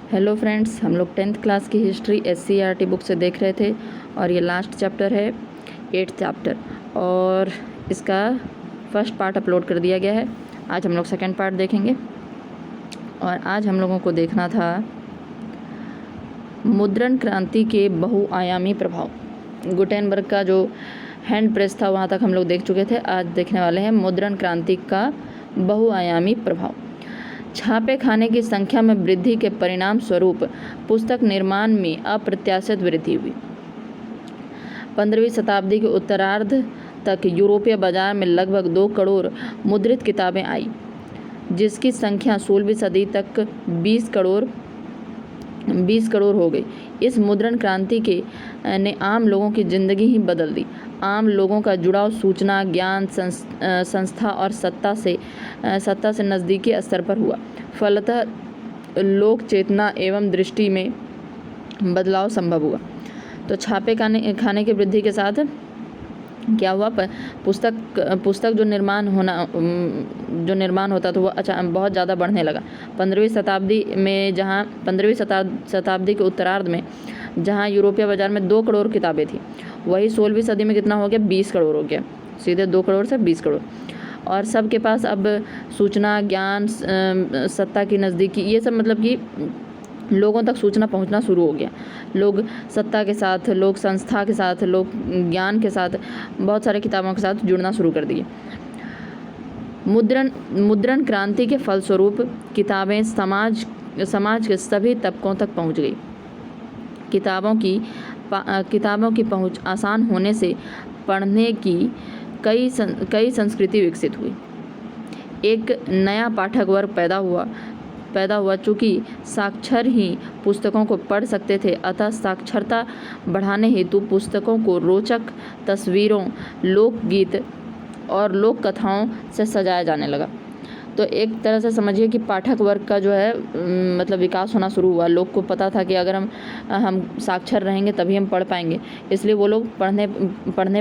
Hello friends, हम लोग 10th class की हिस्ट्री SCERT बुक से देख रहे थे और ये लास्ट चैप्टर है 8th चैप्टर और इसका फर्स्ट पार्ट अपलोड कर दिया गया है। आज हम लोग सेकंड पार्ट देखेंगे और आज हम लोगों को देखना था मुद्रण क्रांति के बहुआयामी प्रभाव। गुटेनबर्ग का जो हैंड प्रेस था वहाँ तक हम लोग देख चुके थे। आज देखने वाले हैं मुद्रण क्रांति का बहुआयामी प्रभाव। छापे खाने की संख्या में वृद्धि के परिणाम स्वरूप पुस्तक निर्माण में अप्रत्याशित वृद्धि हुई। 15वीं शताब्दी के उत्तरार्ध तक यूरोपीय बाजार में लगभग 2 करोड़ मुद्रित किताबें आई, जिसकी संख्या 16वीं सदी तक 20 करोड़ हो गई। इस मुद्रण क्रांति के ने आम लोगों की ज़िंदगी ही बदल दी। आम लोगों का जुड़ाव सूचना, ज्ञान, संस्था और सत्ता से नज़दीकी स्तर पर हुआ। फलतः लोक चेतना एवं दृष्टि में बदलाव संभव हुआ। तो छापे खाने की वृद्धि के साथ क्या हुआ? पुस्तक जो निर्माण होता था वो बहुत ज़्यादा बढ़ने लगा। 15वीं शताब्दी के उत्तरार्ध में जहाँ यूरोपीय बाजार में 2 करोड़ किताबें थी, वही 16वीं सदी में कितना हो गया? 20 करोड़ हो गया। सीधे 2 करोड़ से 20 करोड़। और सबके पास अब सूचना, ज्ञान, सत्ता की नज़दीकी, ये सब मतलब कि लोगों तक सूचना पहुंचना शुरू हो गया। लोग सत्ता के साथ, लोग संस्था के साथ, लोग ज्ञान के साथ, बहुत सारे किताबों के साथ जुड़ना शुरू कर दिए। मुद्रण क्रांति के फलस्वरूप किताबें समाज के सभी तबकों तक पहुंच गई। किताबों की पहुंच आसान होने से पढ़ने की कई संस्कृति विकसित हुई। एक नया पाठक वर्ग पैदा हुआ। चूँकि साक्षर ही पुस्तकों को पढ़ सकते थे, अतः साक्षरता बढ़ाने हेतु पुस्तकों को रोचक तस्वीरों, लोकगीत और लोक कथाओं से सजाया जाने लगा। तो एक तरह से समझिए कि पाठक वर्ग का जो है मतलब विकास होना शुरू हुआ। लोग को पता था कि अगर हम साक्षर रहेंगे तभी हम पढ़ पाएंगे, इसलिए वो लोग पढ़ने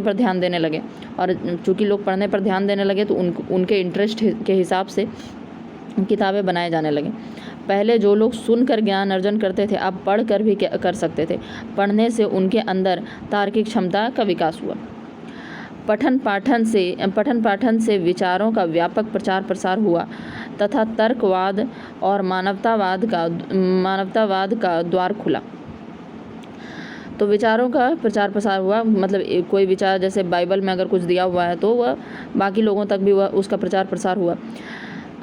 पर ध्यान देने लगे। और चूँकि लोग पढ़ने पर ध्यान देने लगे तो उनके इंटरेस्ट के हिसाब से किताबें बनाए जाने लगे। पहले जो लोग सुनकर ज्ञान अर्जन करते थे, अब पढ़ कर भी कर सकते थे। पढ़ने से उनके अंदर तार्किक क्षमता का विकास हुआ। पठन पाठन से विचारों का व्यापक प्रचार प्रसार हुआ तथा तर्कवाद और मानवतावाद का द्वार खुला। तो विचारों का प्रचार प्रसार हुआ, मतलब कोई विचार जैसे बाइबल में अगर कुछ दिया हुआ है तो वह बाकी लोगों तक भी उसका प्रचार प्रसार हुआ।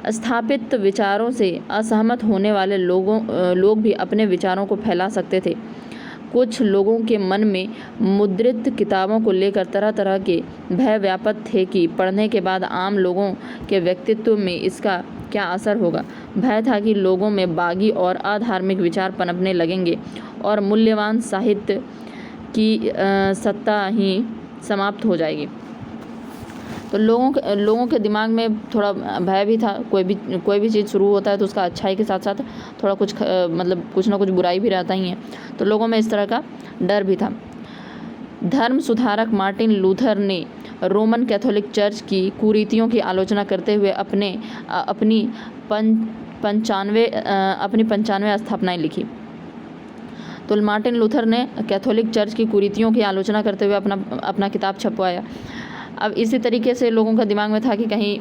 स्थापित विचारों से असहमत होने वाले लोग भी अपने विचारों को फैला सकते थे। कुछ लोगों के मन में मुद्रित किताबों को लेकर तरह तरह के भय व्याप्त थे कि पढ़ने के बाद आम लोगों के व्यक्तित्व में इसका क्या असर होगा। भय था कि लोगों में बागी और अधार्मिक विचार पनपने लगेंगे और मूल्यवान साहित्य की सत्ता ही समाप्त हो जाएगी। तो लोगों के दिमाग में थोड़ा भय भी था। कोई भी चीज़ शुरू होता है तो उसका अच्छाई के साथ साथ थोड़ा कुछ कुछ ना कुछ बुराई भी रहता ही है। तो लोगों में इस तरह का डर भी था। धर्म सुधारक मार्टिन लूथर ने रोमन कैथोलिक चर्च की कुरीतियों की आलोचना करते हुए अपनी 95 स्थापनाएं लिखी। तो मार्टिन लूथर ने कैथोलिक चर्च की कुरीतियों की आलोचना करते हुए अपना किताब छपवाया। अब इसी तरीके से लोगों का दिमाग में था कि कहीं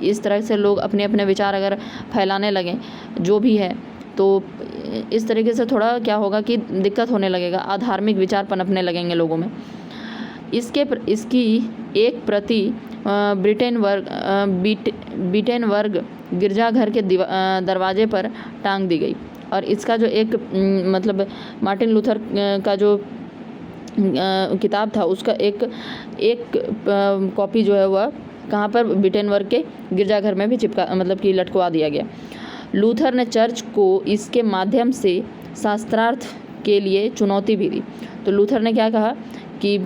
इस तरह से लोग अपने अपने विचार अगर फैलाने लगें जो भी है, तो इस तरीके से थोड़ा क्या होगा कि दिक्कत होने लगेगा, अधार्मिक विचार पनपने लगेंगे लोगों में। इसकी एक प्रति ब्रिटेनबर्ग गिरजाघर के दरवाजे पर टांग दी गई। और इसका जो एक मतलब मार्टिन लूथर का जो किताब था उसका एक कॉपी जो है वह कहाँ पर? ब्रिटेनबर्ग के गिरजाघर में भी मतलब कि लटकवा दिया गया। लूथर ने चर्च को इसके माध्यम से शास्त्रार्थ के लिए चुनौती भी दी। तो लूथर ने क्या कहा कि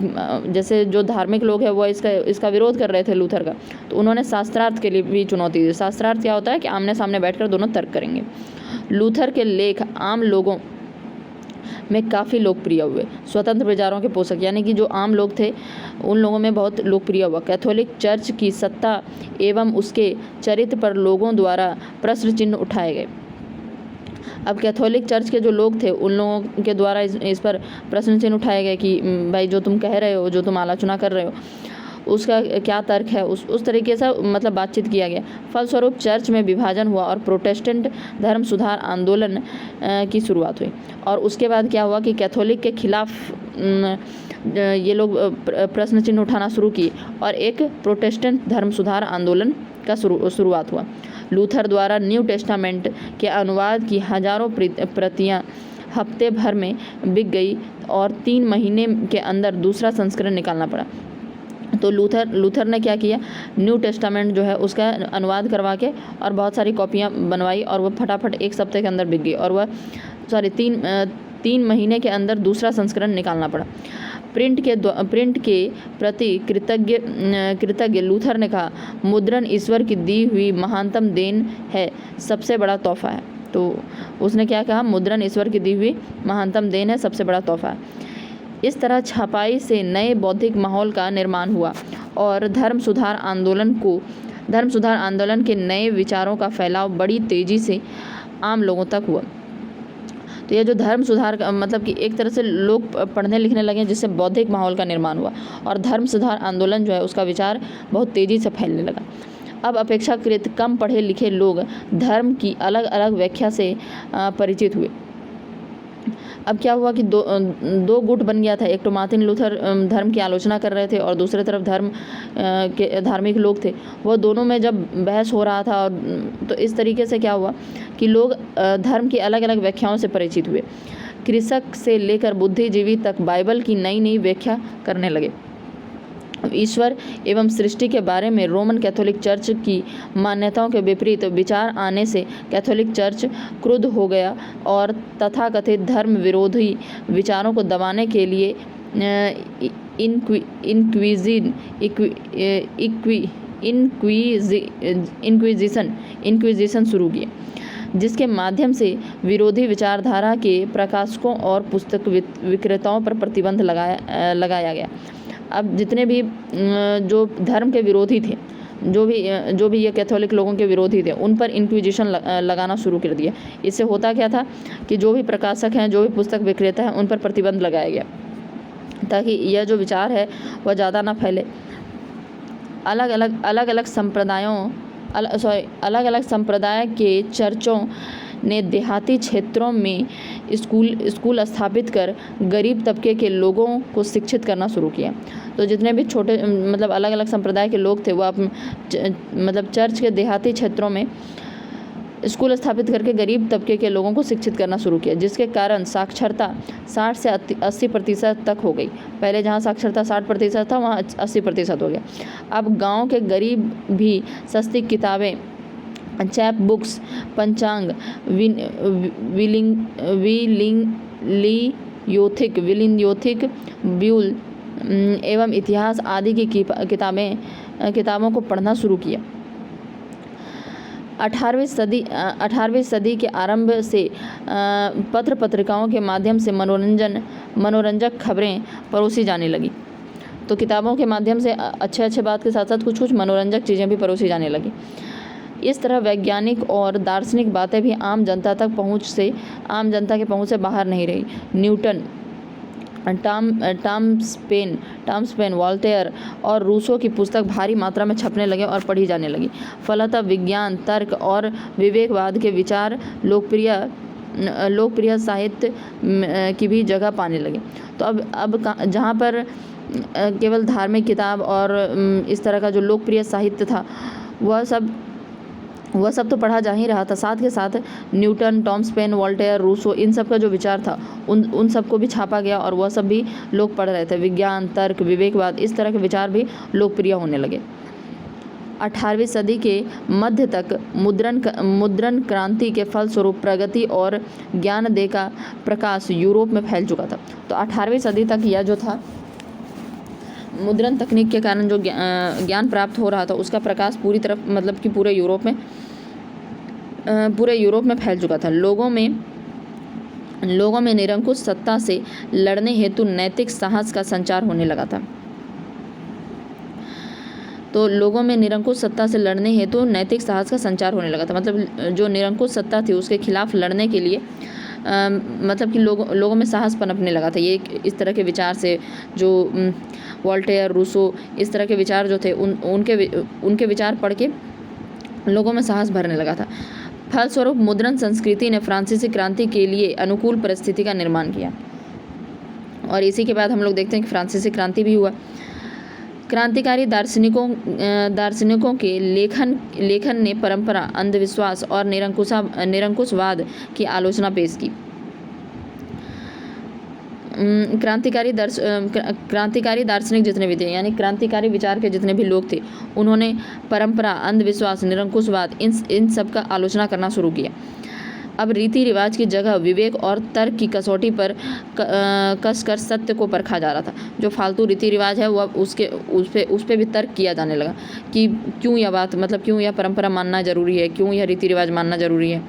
जैसे जो धार्मिक लोग हैं वो इसका विरोध कर रहे थे लूथर का, तो उन्होंने शास्त्रार्थ के लिए भी चुनौती दी। शास्त्रार्थ क्या होता है कि आमने सामने बैठकर दोनों तर्क करेंगे। लूथर के लेख आम लोगों में काफ़ी लोकप्रिय हुए। स्वतंत्र विचारों के पोषक यानी कि जो आम लोग थे उन लोगों में बहुत लोकप्रिय हुआ। कैथोलिक चर्च की सत्ता एवं उसके चरित्र पर लोगों द्वारा प्रश्न चिन्ह उठाए गए। अब कैथोलिक चर्च के जो लोग थे उन लोगों के द्वारा इस पर प्रश्न चिन्ह उठाए गए कि भाई जो तुम कह रहे हो, जो तुम आलोचना कर रहे हो, उसका क्या तर्क है। उस तरीके से मतलब बातचीत किया गया। फलस्वरूप चर्च में विभाजन हुआ और प्रोटेस्टेंट धर्म सुधार आंदोलन की शुरुआत हुई। और उसके बाद क्या हुआ कि कैथोलिक के खिलाफ ये लोग प्रश्न चिन्ह उठाना शुरू किए और एक प्रोटेस्टेंट धर्म सुधार आंदोलन का शुरुआत हुआ। लूथर द्वारा न्यू टेस्टामेंट के अनुवाद की हजारों प्रतियां हफ्ते भर में बिक गई और 3 महीने के अंदर दूसरा संस्करण निकालना पड़ा। तो लूथर ने क्या किया, न्यू टेस्टामेंट जो है उसका अनुवाद करवा के और बहुत सारी कॉपियाँ बनवाई और वह फटाफट 1 सप्ताह के अंदर बिक गई और वह 3 महीने के अंदर दूसरा संस्करण निकालना पड़ा। प्रिंट के प्रति कृतज्ञ लूथर ने कहा, मुद्रण ईश्वर की दी हुई महानतम देन है, सबसे बड़ा तोहफा है। तो उसने क्या कहा, मुद्रण ईश्वर की दी हुई महानतम देन है, सबसे बड़ा तोहफा है। इस तरह छपाई से नए बौद्धिक माहौल का निर्माण हुआ और धर्म सुधार आंदोलन के नए विचारों का फैलाव बड़ी तेजी से आम लोगों तक हुआ। तो यह जो धर्म सुधार का मतलब कि एक तरह से लोग पढ़ने लिखने लगे जिससे बौद्धिक माहौल का निर्माण हुआ और धर्म सुधार आंदोलन जो है उसका विचार बहुत तेज़ी से फैलने लगा। अब अपेक्षाकृत कम पढ़े लिखे लोग धर्म की अलग अलग व्याख्या से परिचित हुए। अब क्या हुआ कि दो गुट बन गया था। एक तो मार्टिन लूथर धर्म की आलोचना कर रहे थे और दूसरे तरफ के धार्मिक लोग थे। वह दोनों में जब बहस हो रहा था और तो इस तरीके से क्या हुआ कि लोग धर्म की अलग अलग व्याख्याओं से परिचित हुए। कृषक से लेकर बुद्धिजीवी तक बाइबल की नई नई व्याख्या करने लगे। ईश्वर एवं सृष्टि के बारे में रोमन कैथोलिक चर्च की मान्यताओं के विपरीत विचार आने से कैथोलिक चर्च क्रुद्ध हो गया और तथाकथित धर्म विरोधी विचारों को दबाने के लिए इंक्विजिशन शुरू किया, जिसके माध्यम से विरोधी विचारधारा के प्रकाशकों और पुस्तक विक्रेताओं पर प्रतिबंध लगाया गया। अब जितने भी जो धर्म के विरोधी थे, जो भी ये कैथोलिक लोगों के विरोधी थे, उन पर इंक्विजिशन लगाना शुरू कर दिया। इससे होता क्या था कि जो भी प्रकाशक हैं, जो भी पुस्तक विक्रेता हैं, उन पर प्रतिबंध लगाया गया ताकि यह जो विचार है वह ज़्यादा ना फैले। अलग अलग संप्रदाय के चर्चों ने देहाती क्षेत्रों में स्कूल स्थापित कर गरीब तबके के लोगों को शिक्षित करना शुरू किया। तो जितने भी छोटे मतलब अलग अलग संप्रदाय के लोग थे, वह मतलब चर्च के देहाती क्षेत्रों में स्कूल स्थापित करके गरीब तबके के लोगों को शिक्षित करना शुरू किया, जिसके कारण साक्षरता 60 से 80% तक हो गई। पहले जहाँ साक्षरता 60% था, वहाँ 80% हो गया। अब गाँव के गरीब भी सस्ती किताबें, चैप बुक्स, पंचांग, विलियोथिक ब्यूल एवं इतिहास आदि की किताबों को पढ़ना शुरू किया। 18वीं सदी के आरंभ से पत्र पत्रिकाओं के माध्यम से मनोरंजक खबरें परोसी जाने लगी। तो किताबों के माध्यम से अच्छे बात के साथ साथ कुछ मनोरंजक चीज़ें भी परोसी जाने लगी। इस तरह वैज्ञानिक और दार्शनिक बातें भी आम जनता के पहुंच से बाहर नहीं रही। न्यूटन, टॉम पेन, वॉल्टेयर और रूसो की पुस्तक भारी मात्रा में छपने लगे और पढ़ी जाने लगी। फलतः विज्ञान, तर्क और विवेकवाद के विचार लोकप्रिय साहित्य की भी जगह पाने लगे। तो अब जहाँ पर केवल धार्मिक किताब और इस तरह का जो लोकप्रिय साहित्य था वह सब तो पढ़ा जा ही रहा था, साथ के साथ Newton, Tom Paine, Voltaire, Rousseau, इन सब का जो विचार था उन सबको भी छापा गया और वह सब भी लोग पढ़ रहे थे। विज्ञान, तर्क, विवेकवाद, इस तरह के विचार भी लोकप्रिय होने लगे। 18वीं सदी के मध्य तक मुद्रण क्रांति के फलस्वरूप प्रगति और ज्ञानोदय का प्रकाश यूरोप में फैल चुका था। तो 18वीं सदी तक यह जो था मुद्रण तकनीक के कारण जो ज्ञान प्राप्त हो रहा था उसका प्रकाश पूरी तरफ मतलब कि पूरे यूरोप में फैल चुका था। लोगों में निरंकुश सत्ता से लड़ने हेतु नैतिक साहस का संचार होने लगा था। तो लोगों में निरंकुश सत्ता से लड़ने हेतु नैतिक साहस का संचार होने लगा था। मतलब जो निरंकुश सत्ता थी उसके खिलाफ लड़ने के लिए मतलब कि लोगों में साहस पनपने लगा था। ये इस तरह के विचार से जो वोल्टेयर, रूसो, इस तरह के विचार जो थे उनके विचार पढ़ के लोगों में साहस भरने लगा था। फलस्वरूप मुद्रण संस्कृति ने फ्रांसीसी क्रांति के लिए अनुकूल परिस्थिति का निर्माण किया और इसी के बाद हम लोग देखते हैं कि फ्रांसीसी क्रांति भी हुआ। क्रांतिकारी दार्शनिकों के लेखन ने परंपरा, अंधविश्वास और निरंकुशवाद की आलोचना पेश की। क्रांतिकारी दार्शनिक जितने भी थे, यानी क्रांतिकारी विचार के जितने भी लोग थे, उन्होंने परंपरा, अंधविश्वास, निरंकुशवाद इन सब का आलोचना करना शुरू किया। अब रीति रिवाज की जगह विवेक और तर्क की कसौटी पर कसकर सत्य को परखा जा रहा था। जो फालतू रीति रिवाज है वो अब उस पे भी तर्क किया जाने लगा कि क्यों यह बात, मतलब क्यों यह परंपरा मानना जरूरी है, क्यों यह रीति रिवाज मानना जरूरी है।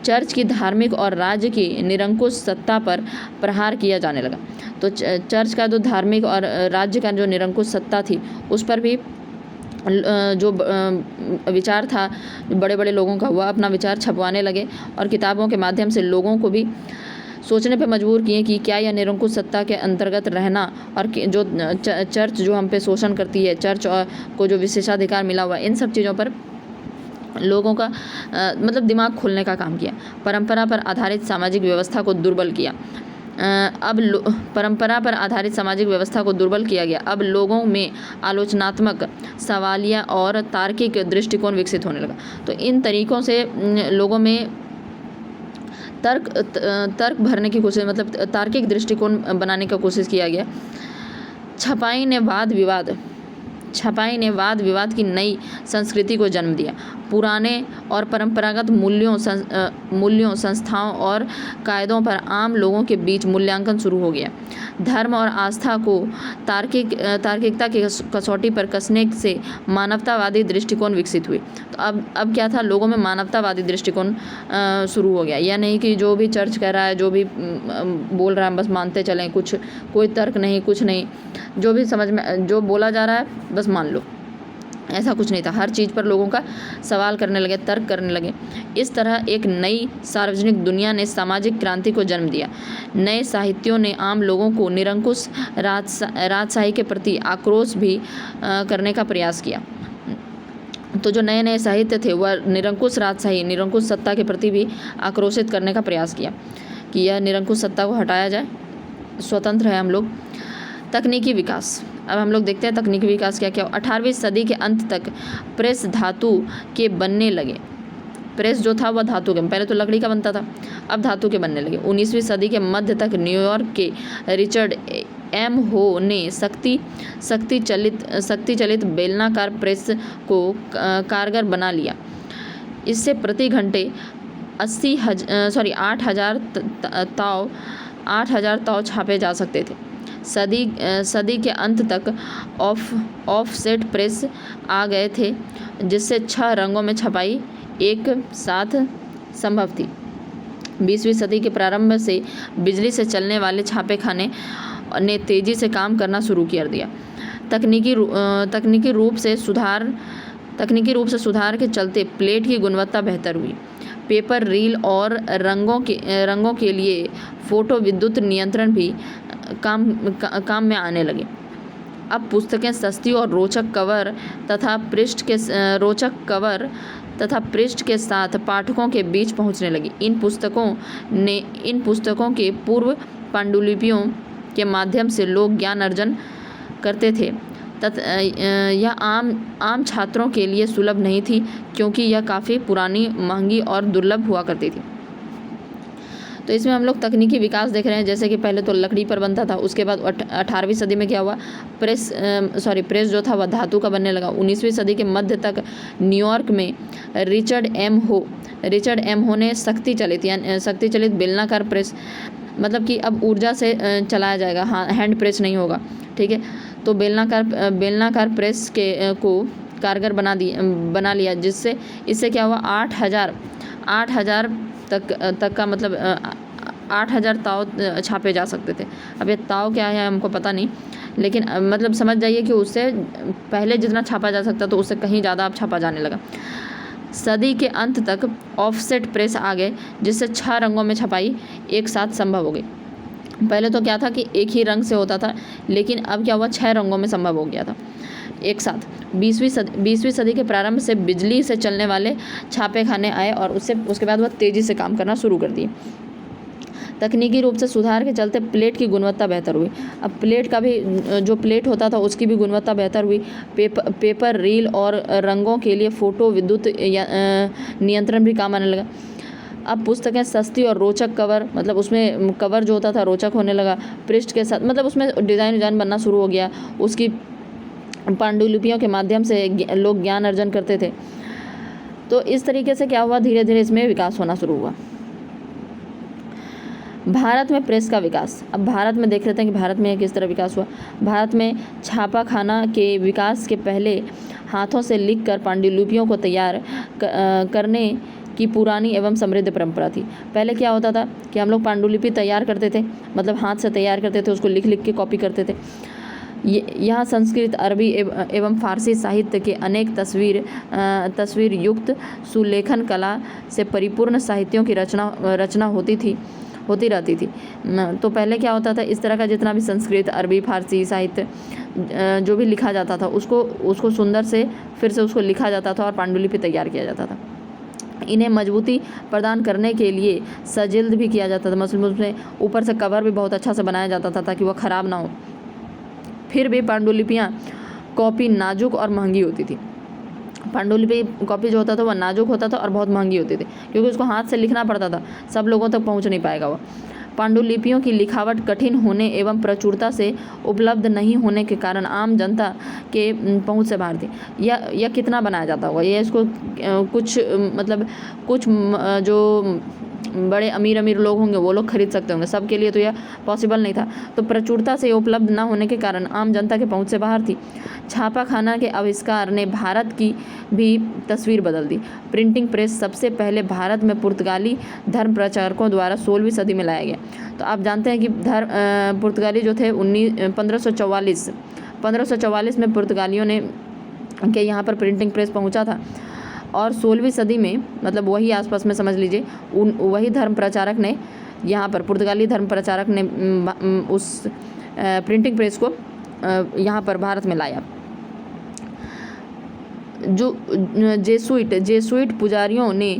चर्च की धार्मिक और राज्य की निरंकुश सत्ता पर प्रहार किया जाने लगा। तो चर्च का जो धार्मिक और राज्य का जो निरंकुश सत्ता थी उस पर भी जो विचार था बड़े बड़े लोगों का, वह अपना विचार छपवाने लगे और किताबों के माध्यम से लोगों को भी सोचने पर मजबूर किए कि क्या यह निरंकुश सत्ता के अंतर्गत रहना और जो चर्च जो हम पे शोषण करती है, चर्च को जो विशेषाधिकार मिला हुआ, इन सब चीज़ों पर लोगों का मतलब दिमाग खोलने का काम किया। परंपरा पर आधारित सामाजिक व्यवस्था को दुर्बल किया। परंपरा पर आधारित सामाजिक व्यवस्था को दुर्बल किया गया। अब लोगों में आलोचनात्मक, सवालिया और तार्किक दृष्टिकोण विकसित होने लगा। तो इन तरीकों से लोगों में तर्क भरने की कोशिश, मतलब तार्किक दृष्टिकोण बनाने का कोशिश किया गया। छपाई ने वाद विवाद की नई संस्कृति को जन्म दिया। पुराने और परंपरागत मूल्यों, संस्थाओं और कायदों पर आम लोगों के बीच मूल्यांकन शुरू हो गया। धर्म और आस्था को तार्किकता की कसौटी पर कसने से मानवतावादी दृष्टिकोण विकसित हुए। तो अब क्या था, लोगों में मानवतावादी दृष्टिकोण शुरू हो गया। यह नहीं कि जो भी चर्च कह रहा है, जो भी बोल रहा है, बस मानते चलें, कोई तर्क नहीं, कुछ नहीं, जो भी समझ में जो बोला जा रहा है बस मान लो। ऐसा कुछ नहीं था। हर चीज़ पर लोगों का सवाल करने लगे, तर्क करने लगे। इस तरह एक नई सार्वजनिक दुनिया ने सामाजिक क्रांति को जन्म दिया। नए साहित्यों ने आम लोगों को निरंकुश राजशाही के प्रति आक्रोश भी करने का प्रयास किया। तो जो नए नए साहित्य थे वह निरंकुश राजशाही, निरंकुश सत्ता के प्रति भी आक्रोशित करने का प्रयास किया कि यह निरंकुश सत्ता को हटाया जाए, स्वतंत्र है हम लोग। तकनीकी विकास, अब हम लोग देखते हैं तकनीकी विकास क्या क्या। 18वीं सदी के अंत तक प्रेस धातु के बनने लगे। प्रेस जो था वह धातु के, पहले तो लकड़ी का बनता था, अब धातु के बनने लगे। 19वीं सदी के मध्य तक न्यूयॉर्क के रिचर्ड एम हो ने शक्ति चलित बेलनाकार प्रेस को कारगर बना लिया। इससे प्रति घंटे 8,000 ताव छापे जा सकते थे। सदी के अंत तक ऑफसेट प्रेस आ गए थे, जिससे 6 रंगों में छपाई एक साथ संभव थी। 20वीं सदी के प्रारंभ से बिजली से चलने वाले छापेखाने ने तेजी से काम करना शुरू कर दिया। तकनीकी रूप से सुधार के चलते प्लेट की गुणवत्ता बेहतर हुई। पेपर, रील और रंगों के लिए फोटो विद्युत नियंत्रण भी काम में आने लगे। अब पुस्तकें सस्ती और रोचक कवर तथा पृष्ठ के साथ पाठकों के बीच पहुंचने लगी। इन पुस्तकों के पूर्व पांडुलिपियों के माध्यम से लोग ज्ञान अर्जन करते थे। यह आम छात्रों के लिए सुलभ नहीं थी, क्योंकि यह काफ़ी पुरानी, महंगी और दुर्लभ हुआ करती थी। तो इसमें हम लोग तकनीकी विकास देख रहे हैं। जैसे कि पहले तो लकड़ी पर बनता था, उसके बाद 18वीं सदी में क्या हुआ, प्रेस जो था वह धातु का बनने लगा। 19वीं सदी के मध्य तक न्यूयॉर्क में रिचर्ड एम हो ने शक्ति चलित बेलनाकार प्रेस, मतलब कि अब ऊर्जा से चलाया जाएगा, हाँ, हैंड प्रेस नहीं होगा, ठीक है। तो बेलनाकार प्रेस को कारगर बना लिया, इससे क्या हुआ, 8,000 तक का, मतलब 8,000 ताव छापे जा सकते थे। अब ये ताव क्या है हमको पता नहीं, लेकिन मतलब समझ जाइए कि उससे पहले जितना छापा जा सकता तो उससे कहीं ज़्यादा अब छापा जाने लगा। सदी के अंत तक ऑफसेट प्रेस आ गए, जिससे 6 रंगों में छपाई एक साथ संभव हो गई। पहले तो क्या था कि एक ही रंग से होता था, लेकिन अब क्या हुआ, 6 रंगों में संभव हो गया था एक साथ। 20वीं सदी के प्रारंभ से बिजली से चलने वाले छापे खाने आए और उसके बाद वह तेज़ी से काम करना शुरू कर दिए। तकनीकी रूप से सुधार के चलते प्लेट की गुणवत्ता बेहतर हुई। अब प्लेट का भी, जो प्लेट होता था उसकी भी गुणवत्ता बेहतर हुई। पेपर, रील और रंगों के लिए फोटो विद्युत नियंत्रण भी काम आने लगा। अब पुस्तकें सस्ती और रोचक कवर, मतलब उसमें कवर जो होता था रोचक होने लगा। पृष्ठ के साथ मतलब उसमें डिज़ाइन बनना शुरू हो गया। उसकी पांडुलिपियों के माध्यम से लोग ज्ञान अर्जन करते थे। तो इस तरीके से क्या हुआ, धीरे धीरे इसमें विकास होना शुरू हुआ। भारत में प्रेस का विकास। अब भारत में देख लेते हैं कि भारत में किस तरह विकास हुआ। भारत में छापाखाना के विकास के पहले हाथों से लिखकर पांडुलिपियों को तैयार करने की पुरानी एवं समृद्ध परंपरा थी। पहले क्या होता था कि हम लोग पांडुलिपि तैयार करते थे, मतलब हाथ से तैयार करते थे, उसको लिख लिख के कॉपी करते थे। यहाँ संस्कृत, अरबी एवं फारसी साहित्य के अनेक तस्वीर युक्त सुलेखन कला से परिपूर्ण साहित्यों की रचना होती रहती थी। तो पहले क्या होता था, इस तरह का जितना भी संस्कृत, अरबी, फारसी साहित्य जो भी लिखा जाता था उसको सुंदर से फिर से उसको लिखा जाता था और पांडुलिपि तैयार किया जाता था। इन्हें मजबूती प्रदान करने के लिए सजिल्द भी किया जाता था, मतलब उसमें ऊपर से कवर भी बहुत अच्छा से बनाया जाता था ताकि वह ख़राब ना हो। फिर भी पांडुलिपियाँ कॉपी नाजुक और महंगी होती थी। पांडुलिपि कॉपी जो होता था वह नाजुक होता था और बहुत महंगी होती थी, क्योंकि उसको हाथ से लिखना पड़ता था, सब लोगों तक पहुंच नहीं पाएगा वह। पांडुलिपियों की लिखावट कठिन होने एवं प्रचुरता से उपलब्ध नहीं होने के कारण आम जनता के पहुंच से बाहर थी। यह कितना बनाया जाता होगा, यह इसको कुछ जो बड़े अमीर लोग होंगे वो लोग खरीद सकते होंगे, सबके लिए तो यह पॉसिबल नहीं था। तो प्रचुरता से उपलब्ध न होने के कारण आम जनता के पहुंच से बाहर थी। छापाखाना के आविष्कार ने भारत की भी तस्वीर बदल दी। प्रिंटिंग प्रेस सबसे पहले भारत में पुर्तगाली धर्म प्रचारकों द्वारा 16वीं सदी में लाया गया। तो आप जानते हैं कि पुर्तगाली जो थे 1544 में पुर्तगालियों ने के यहाँ पर प्रिंटिंग प्रेस पहुँचा था और 16वीं सदी में, मतलब वही आसपास में समझ लीजिए, वही धर्म प्रचारक ने यहाँ पर, पुर्तगाली धर्म प्रचारक ने उस प्रिंटिंग प्रेस को यहाँ पर भारत में लाया। जो जेसुइट पुजारियों ने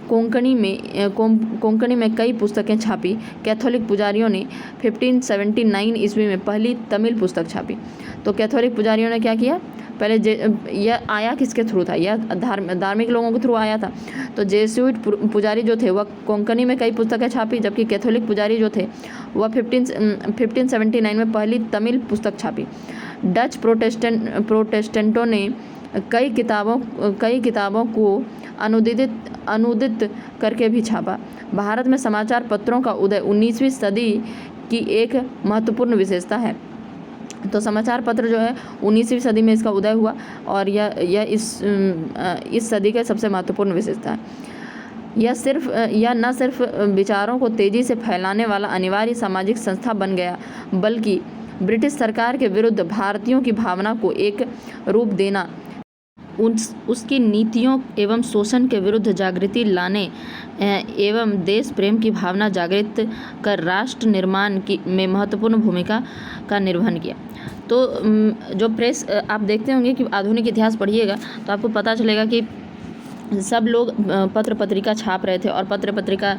कोंकणी में कई पुस्तकें छापी। कैथोलिक पुजारियों ने 1579 ईस्वी में पहली तमिल पुस्तक छापी। तो कैथोलिक पुजारियों ने क्या किया, पहले यह आया किसके थ्रू था, यह धार्मिक लोगों के थ्रू आया था। तो जेसुइट पुजारी जो थे वह कोंकणी में कई पुस्तकें छापी, जबकि कैथोलिक पुजारी जो थे वह 1579 में पहली तमिल पुस्तक छापी। डच प्रोटेस्टेंटों ने कई किताबों को अनुदित करके भी छापा। भारत में समाचार पत्रों का उदय 19वीं सदी की एक महत्वपूर्ण विशेषता है। तो समाचार पत्र जो है 19वीं सदी में इसका उदय हुआ और यह इस सदी का सबसे महत्वपूर्ण विशेषता है। यह न सिर्फ विचारों को तेज़ी से फैलाने वाला अनिवार्य सामाजिक संस्था बन गया, बल्कि ब्रिटिश सरकार के विरुद्ध भारतीयों की भावना को एक रूप देना, उसकी नीतियों एवं शोषण के विरुद्ध जागृति लाने एवं देश प्रेम की भावना जागृत कर राष्ट्र निर्माण में महत्वपूर्ण भूमिका का निर्वहन किया। तो जो प्रेस आप देखते होंगे कि आधुनिक इतिहास पढ़िएगा तो आपको पता चलेगा कि सब लोग पत्र पत्रिका छाप रहे थे और पत्र पत्रिका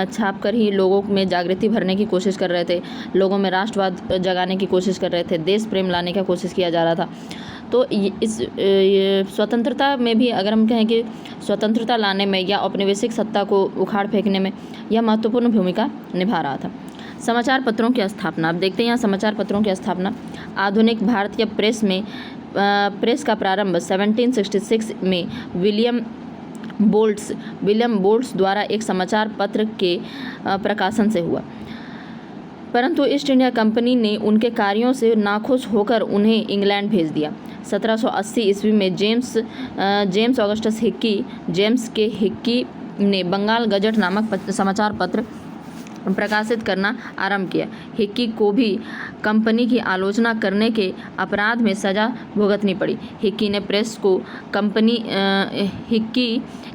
छाप कर ही लोगों में जागृति भरने की कोशिश कर रहे थे, लोगों में राष्ट्रवाद जगाने की कोशिश कर रहे थे, देश प्रेम लाने का कोशिश किया जा रहा था। तो इस स्वतंत्रता में भी अगर हम कहें कि स्वतंत्रता लाने में या औपनिवेशिक सत्ता को उखाड़ फेंकने में यह महत्वपूर्ण भूमिका निभा रहा था। समाचार पत्रों की स्थापना, अब देखते हैं यहाँ समाचार पत्रों की स्थापना। आधुनिक भारतीय प्रेस का प्रारंभ 1766 में विलियम बोल्ट्स द्वारा एक समाचार पत्र के प्रकाशन से हुआ, परंतु ईस्ट इंडिया कंपनी ने उनके कार्यों से नाखुश होकर उन्हें इंग्लैंड भेज दिया। 1780 ईस्वी में जेम्स ऑगस्टस हिक्की ने बंगाल गजट नामक समाचार पत्र प्रकाशित करना आरंभ किया। हिक्की को भी कंपनी की आलोचना करने के अपराध में सजा भुगतनी पड़ी। हिक्की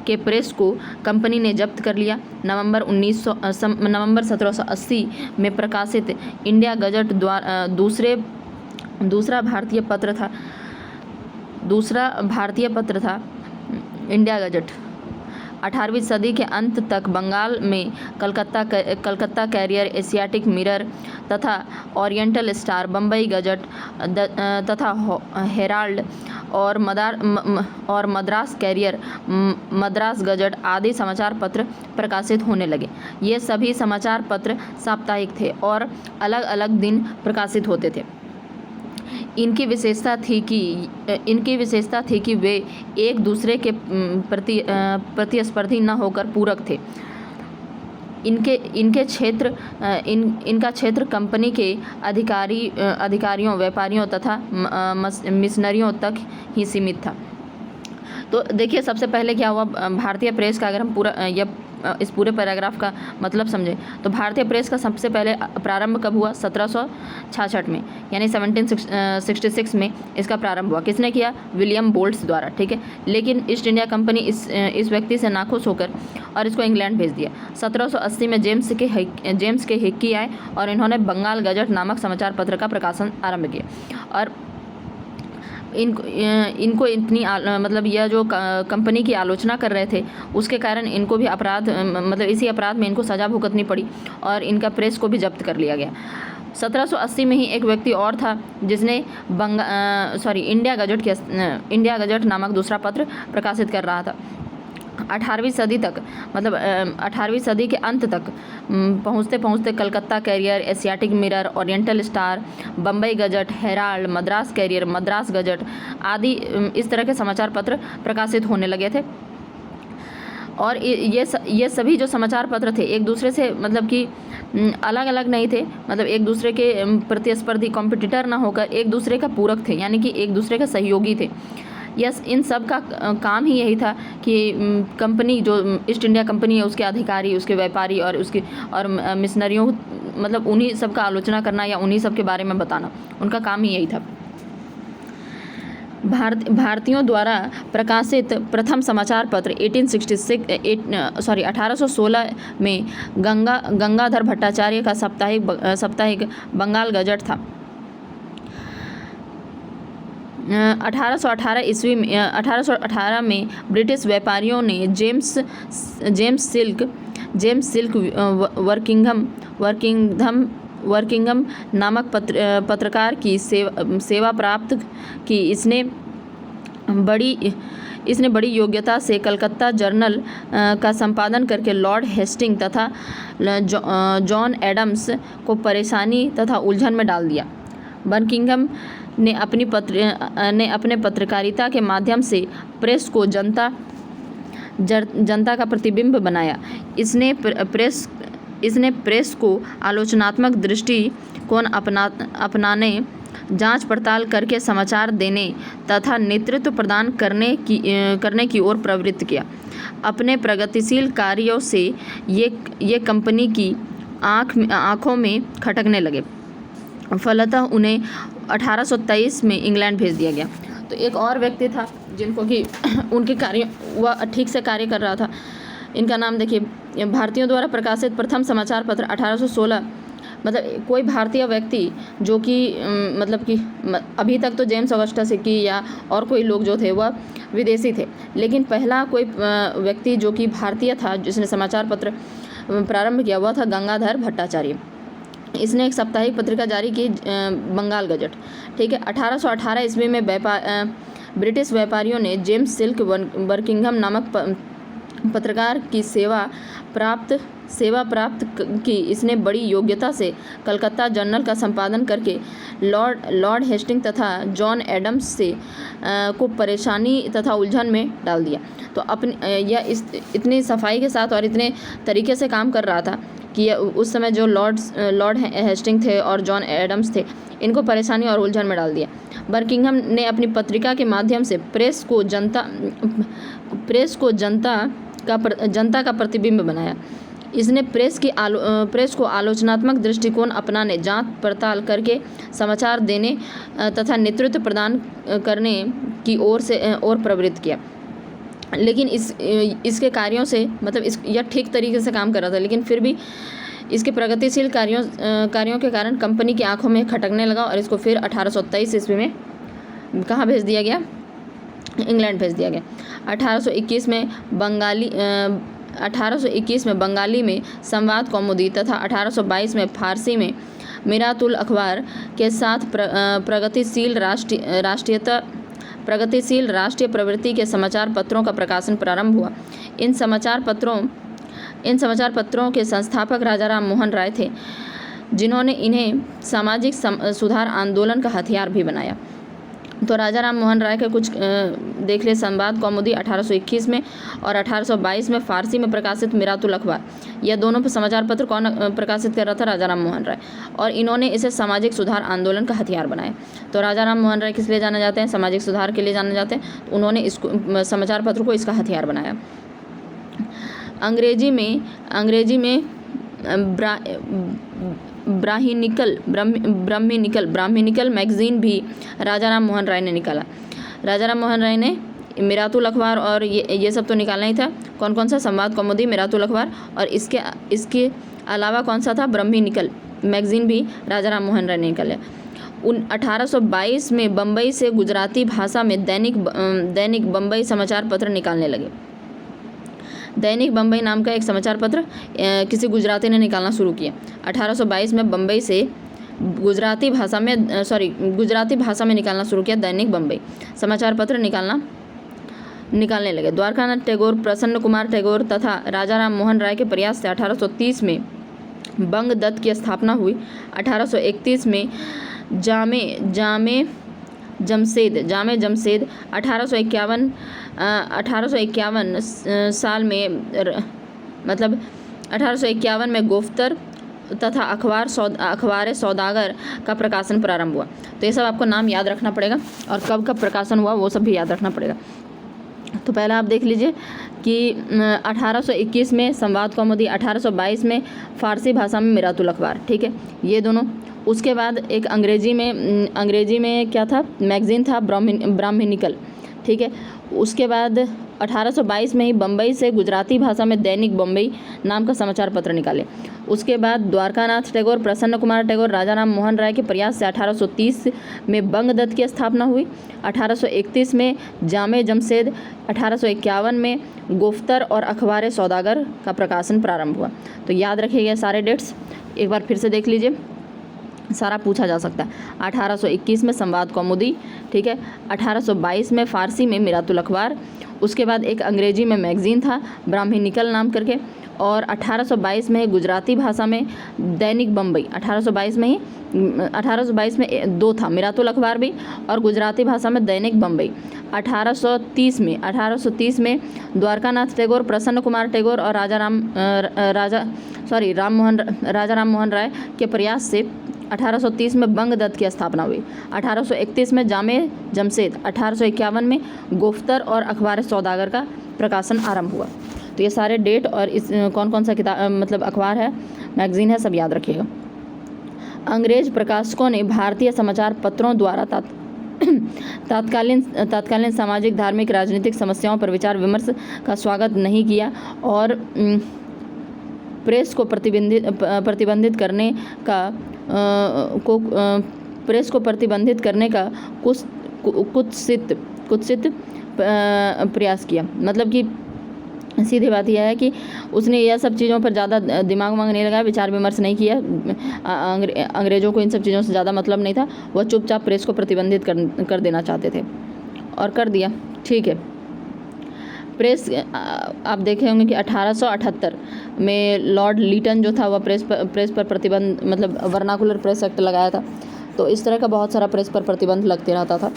के प्रेस को कंपनी ने जब्त कर लिया। नवंबर 1780 में प्रकाशित इंडिया गजट दूसरा भारतीय पत्र था इंडिया गजट। 18वीं सदी के अंत तक बंगाल में कलकत्ता कैरियर, एशियाटिक मिरर तथा ओरिएंटल स्टार, बम्बई गजट तथा हेराल्ड और मद्रास कैरियर, मद्रास गजट आदि समाचार पत्र प्रकाशित होने लगे। ये सभी समाचार पत्र साप्ताहिक थे और अलग अलग दिन प्रकाशित होते थे। इनकी विशेषता थी कि वे एक दूसरे के प्रतिस्पर्धी न होकर पूरक थे। इनका क्षेत्र कंपनी के अधिकारियों, व्यापारियों तथा मिशनरियों तक ही सीमित था। तो देखिए, सबसे पहले क्या हुआ भारतीय प्रेस का, अगर हम इस पूरे पैराग्राफ का मतलब समझें तो भारतीय प्रेस का सबसे पहले प्रारंभ कब हुआ? 1766 में, यानी 1766 में इसका प्रारंभ हुआ। किसने किया? विलियम बोल्ट्स द्वारा, ठीक है। लेकिन ईस्ट इंडिया कंपनी इस व्यक्ति से नाखुश होकर और इसको इंग्लैंड भेज दिया। 1780 में जेम्स के हिक्की आए और इन्होंने बंगाल गजट नामक समाचार पत्र का प्रकाशन आरंभ किया। और इनको इतनी मतलब यह जो कंपनी की आलोचना कर रहे थे उसके कारण इनको भी इसी अपराध में इनको सज़ा भुगतनी पड़ी और इनका प्रेस को भी जब्त कर लिया गया। 1780 में ही एक व्यक्ति और था जिसने इंडिया गजट नामक दूसरा पत्र प्रकाशित कर रहा था। 18वीं सदी तक, मतलब 18वीं सदी के अंत तक पहुँचते पहुँचते Calcutta courier, Asiatic mirror, oriental star, Bombay gazette, herald, Madras courier, Madras gazette आदि इस तरह के समाचार पत्र प्रकाशित होने लगे थे। और ये सभी जो समाचार पत्र थे एक दूसरे से मतलब कि अलग अलग नहीं थे, मतलब एक दूसरे के प्रतिस्पर्धी, कॉम्पिटिटर ना होकर एक दूसरे का पूरक थे, यानी कि एक दूसरे के सहयोगी थे। इन सब का काम ही यही था कि कंपनी, जो ईस्ट इंडिया कंपनी है, उसके अधिकारी, उसके व्यापारी और मिशनरियों, मतलब उन्हीं सब का आलोचना करना या उन्हीं सब के बारे में बताना, उनका काम ही यही था। भारतीयों द्वारा प्रकाशित प्रथम समाचार पत्र 1816 में गंगाधर भट्टाचार्य का साप्ताहिक बंगाल गजट था। 1818 में ब्रिटिश व्यापारियों ने जेम्स सिल्क वर्किंघम नामक पत्रकार की सेवा प्राप्त की। इसने बड़ी योग्यता से कलकत्ता जर्नल का संपादन करके लॉर्ड हेस्टिंग तथा जॉन एडम्स को परेशानी तथा उलझन में डाल दिया। वर्किंघम ने अपने पत्रकारिता के माध्यम से प्रेस को जनता का प्रतिबिंब बनाया। इसने प्रेस को आलोचनात्मक दृष्टिकोण अपनाने, जांच पड़ताल करके समाचार देने तथा नेतृत्व प्रदान करने की ओर प्रवृत्त किया। अपने प्रगतिशील कार्यों से ये कंपनी की आँखों में खटकने लगे। फलतः उन्हें 1823 में इंग्लैंड भेज दिया गया। तो एक और व्यक्ति था जिनको कि उनके कार्य वह ठीक से कार्य कर रहा था। इनका नाम देखिए, भारतीयों द्वारा प्रकाशित प्रथम समाचार पत्र 1816, मतलब कोई भारतीय व्यक्ति जो कि मतलब कि अभी तक तो जेम्स ऑगस्टस हिक्की या और कोई लोग जो थे वह विदेशी थे, लेकिन पहला कोई व्यक्ति जो कि भारतीय था जिसने समाचार पत्र प्रारंभ किया हुआ था गंगाधर भट्टाचार्य। इसने एक साप्ताहिक पत्रिका जारी की, बंगाल गजट, ठीक है। 1818 ईस्वी में ब्रिटिश व्यापारियों ने जेम्स सिल्क वर्किंघम नामक पत्रकार की सेवा प्राप्त की। इसने बड़ी योग्यता से कलकत्ता जर्नल का संपादन करके लॉर्ड हेस्टिंग तथा जॉन एडम्स से को परेशानी तथा उलझन में डाल दिया। तो इतनी सफाई के साथ और इतने तरीके से काम कर रहा था कि उस समय जो लॉर्ड हेस्टिंग थे और जॉन एडम्स थे, इनको परेशानी और उलझन में डाल दिया। वर्किंघम ने अपनी पत्रिका के माध्यम से प्रेस को जनता का प्रतिबिंब बनाया। इसने प्रेस को आलोचनात्मक दृष्टिकोण अपनाने, जांच पड़ताल करके समाचार देने तथा नेतृत्व प्रदान करने की ओर प्रवृत्त किया। लेकिन इसके कार्यों से मतलब यह ठीक तरीके से काम कर रहा था, लेकिन फिर भी इसके प्रगतिशील कार्यों के कारण कंपनी की आंखों में खटकने लगा और इसको फिर 1823 ईस्वी में कहाँ भेज दिया गया? इंग्लैंड भेज दिया गया। 1821 में बंगाली में संवाद कौमुदी तथा 1822 में फारसी में मिरातुल अखबार के साथ प्रगतिशील राष्ट्रीय प्रवृत्ति के समाचार पत्रों का प्रकाशन प्रारंभ हुआ। इन समाचार पत्रों के संस्थापक राजाराम मोहन राय थे, जिन्होंने इन्हें सामाजिक सुधार आंदोलन का हथियार भी बनाया। तो राजाराम मोहन राय के कुछ देख ले। संवाद कौमुदी 1821 में और 1822 में फारसी में प्रकाशित मिरातुल अखबार, यह दोनों समाचार पत्र कौन प्रकाशित कर रहा था? राजाराम मोहन राय। और इन्होंने इसे सामाजिक सुधार आंदोलन का हथियार बनाया। तो राजाराम मोहन राय किस लिए जाने जाते हैं? सामाजिक सुधार के लिए जाने जाते हैं। तो उन्होंने इसको समाचार पत्र को इसका हथियार बनाया। अंग्रेजी में ब्राह्मणिकल मैगजीन भी राजाराम मोहन राय ने निकाला। राजाराम मोहन राय ने मिरातुल अखबार और ये सब तो निकालना ही था। कौन कौन सा? संवाद कौमुदी, मिरातुल अखबार और इसके अलावा कौन सा था? ब्राह्मणिकल मैगजीन भी राजाराम मोहन राय ने निकाला। 1822 में बम्बई से गुजराती भाषा में दैनिक बम्बई समाचार पत्र निकालने लगे। दैनिक बम्बई नाम का एक समाचार पत्र किसी गुजराती ने निकालना शुरू किया। 1822 में बम्बई से गुजराती भाषा में निकालना शुरू किया। दैनिक बम्बई समाचार पत्र निकालने लगे। द्वारकानाथ टैगोर, प्रसन्न कुमार टैगोर तथा राजाराम मोहन राय के प्रयास से 1830 में बंग दत्त की स्थापना हुई। 1831 में जामे जमशेद 1851 साल में मतलब 1851 में गोफ्तर तथा अखबार सौदागर का प्रकाशन प्रारंभ हुआ। तो ये सब आपको नाम याद रखना पड़ेगा और कब कब प्रकाशन हुआ वो सब भी याद रखना पड़ेगा। तो पहला आप देख लीजिए कि 1821 में संवाद कौमुदी, 1822 में फारसी भाषा में मिरातुल अखबार, ठीक है, ये दोनों। उसके बाद एक अंग्रेजी में क्या था? मैगजीन था ब्राह्मणिकल, ठीक है। उसके बाद 1822 में ही बम्बई से गुजराती भाषा में दैनिक बम्बई नाम का समाचार पत्र निकाले। उसके बाद द्वारकानाथ टैगोर, प्रसन्न कुमार टैगोर, राजाराम मोहन राय के प्रयास से 1830 में बंग दत्त की स्थापना हुई। 1831 में जामे जमशेद, 1851 में गोफ्तर और अखबार सौदागर का प्रकाशन प्रारंभ हुआ। तो याद रखिएगा सारे डेट्स, एक बार फिर से देख लीजिए, सारा पूछा जा सकता है। 1821 में संवाद कौमुदी, ठीक है। 1822 में फारसी में मिरातुल अखबार। उसके बाद एक अंग्रेजी में मैगजीन था ब्राह्मणिकल नाम करके। और 1822 में गुजराती भाषा में दैनिक बम्बई। 1822 में दो था, मिरातुल अखबार भी और गुजराती भाषा में दैनिक बम्बई। 1830 में द्वारकानाथ टैगोर, प्रसन्न कुमार टैगोर और राजाराम मोहन राय के प्रयास से 1830 में बंग दत्त की स्थापना हुई। 1831 में जामे जमशेद, 1851 में गोफ्तर और अखबार सौदागर का प्रकाशन आरंभ हुआ। तो ये सारे डेट और इस कौन कौन सा किताब मतलब अखबार है, मैगजीन है, सब याद रखिएगा। अंग्रेज प्रकाशकों ने भारतीय समाचार पत्रों द्वारा तात्कालीन सामाजिक, धार्मिक, राजनीतिक समस्याओं पर विचार विमर्श का स्वागत नहीं किया और प्रेस को प्रतिबंधित करने का कुत्सित प्रयास किया। मतलब कि सीधी बात यह है कि उसने यह सब चीज़ों पर ज़्यादा दिमाग नहीं लगाया, विचार विमर्श नहीं किया। अंग्रेज़ों को इन सब चीज़ों से ज़्यादा मतलब नहीं था, वह चुपचाप प्रेस को प्रतिबंधित कर देना चाहते थे और कर दिया, ठीक है। प्रेस आप देखे होंगे कि 1878 में लॉर्ड लीटन जो था वह प्रेस पर प्रतिबंध मतलब वर्नाकुलर प्रेस एक्ट लगाया था। तो इस तरह का बहुत सारा प्रेस पर प्रतिबंध लगते रहता था।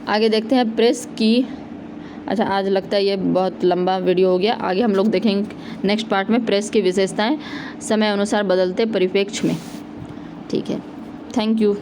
आगे देखते हैं प्रेस की। अच्छा, आज लगता है ये बहुत लंबा वीडियो हो गया। आगे हम लोग देखेंगे नेक्स्ट पार्ट में प्रेस की विशेषताएं समय अनुसार बदलते परिप्रेक्ष्य में, ठीक है। Thank you.